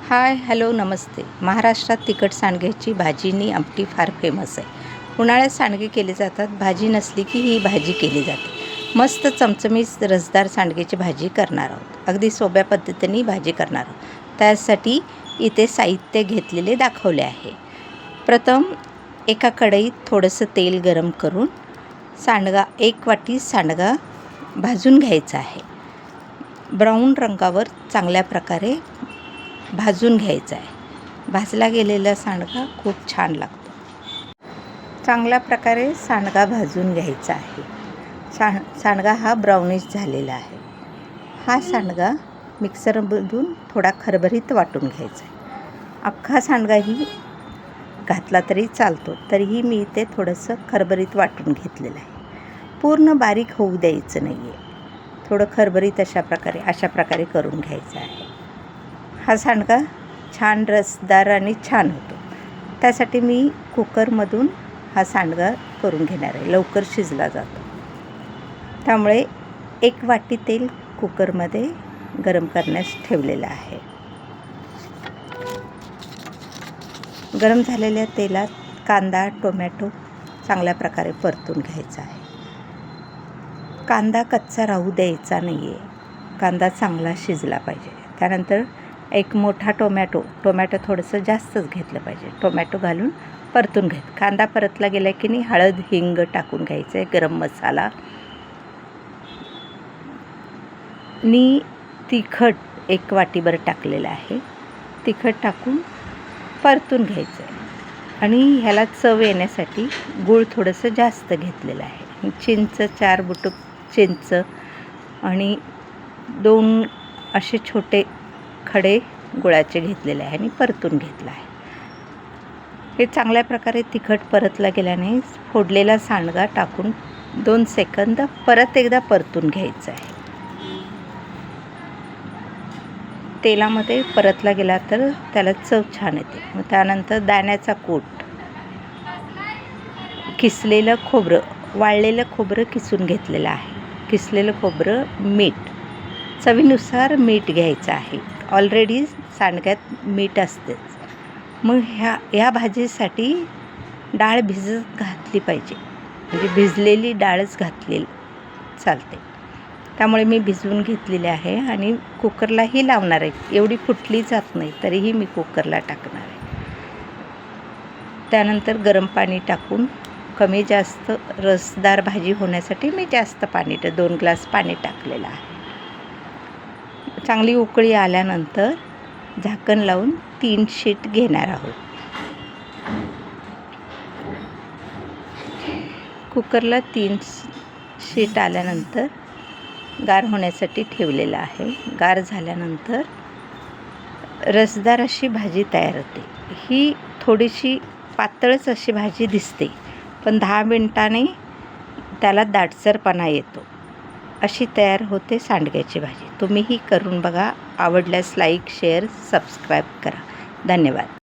Hi hello नमस्ते. महाराष्ट्रात तिखट सांडग्याची भाजीनी आमटी फार फेमस आहे. उन्हाळ्यात सांडगे केले जातात. भाजी नसली की ही भाजी केली जाते. मस्त चमचमीत रसदार सांडग्याची भाजी करणार आहोत. अगदी सोप्या पद्धतीने भाजी करणार आहोत. त्यासाठी इथे साहित्य घेतलेले दाखवले आहे. प्रथम एका कढईत थोडंसं तेल गरम करून एक वाटी सांडगा भाजून घ्यायचा आहे. ब्राऊन रंगावर चांगल्या प्रकारे भाजून घ्यायचा आहे. भाजला गेलेला सांडगा खूप छान लागतो. चांगल्या प्रकारे सांडगा भाजून घ्यायचा आहे. सांडगा हा ब्राउनिश झालेला आहे. हा सांडगा मिक्सरमधून थोडा खरबरीत वाटून घ्यायचा आहे. अख्खा सांडगाही घातला तरी चालतो, तरीही मी इथे थोडंसं खरबरीत वाटून घेतलेलं आहे. पूर्ण बारीक होऊ द्यायचं नाही आहे. थोडं खरबरीत अशा प्रकारे करून घ्यायचं आहे. हा सांडगा छान रसदार आणि छान होतो. त्यासाठी मी कुकरमधून हा सांडगा करून घेणार आहे. लवकर शिजला जातो. त्यामुळे 1 वाटी तेल कुकरमध्ये गरम करण्यास ठेवलेलं आहे. गरम झालेल्या तेलात कांदा, टोमॅटो चांगल्या प्रकारे परतून घ्यायचा आहे. कांदा कच्चा राहू द्यायचा नाही आहे. कांदा चांगला शिजला पाहिजे. त्यानंतर एक मोठा टोमॅटो थोडंसं जास्तच घेतलं पाहिजे. टोमॅटो घालून परतून घ्यायचं. कांदा परतला गेला की नाही हळद, हिंग टाकून घ्यायचं आहे. गरम मसाला आणि तिखट 1 वाटीभर टाकलेलं आहे. तिखट टाकून परतून घ्यायचं आहे. आणि ह्याला चव येण्यासाठी गूळ थोडंसं जास्त घेतलेलं आहे. 4 बुटुक चिंच आणि 2 असे छोटे खडे गुळाचे घेतलेले आहे आणि परतून घेतलं आहे. हे चांगल्या प्रकारे तिखट परतला गेल्याने फोडलेला सांडगा टाकून 2 सेकंद परत एकदा परतून घ्यायचं आहे. तेलामध्ये परतला गेला तर त्याला चव छान येते. मग त्यानंतर दाण्याचा कूट, किसलेलं खोबरं, वाळलेलं खोबरं किसून घेतलेलं आहे. किसलेलं खोबरं, मीठ, चवीनुसार मीठ घ्यायचं आहे. ऑलरेडी सांडग्यात मीठ असतेच. मग ह्या भाजीसाठी डाळ भिजत घातली पाहिजे. म्हणजे भिजलेली डाळच घातलेली चालते. त्यामुळे मी भिजवून घेतलेली आहे आणि कुकरलाही लावणार आहे. एवढी फुटली जात नाही, तरीही मी कुकरला टाकणार आहे. त्यानंतर गरम पाणी टाकून कमी जास्त रसदार भाजी होण्यासाठी मी जास्त 2 ग्लास पाणी टाकलेलं आहे. चांगली उकळी आल्यानंतर झाकण लावून 3 शीट घेणार आहोत. कुकरला 3 शीट आल्यानंतर गार होण्यासाठी ठेवलेलं आहे. गार झाल्यानंतर रसदार अशी भाजी तयार होते. ही थोडीशी पातळच अशी भाजी दिसते, पण 10 मिनिटांनी त्याला दाटसरपणा येतो. अशी तयार होते सांडग्याची भाजी. तुम्हीही करून बघा. आवडल्यास लाईक, शेअर, सबस्क्राईब करा. धन्यवाद.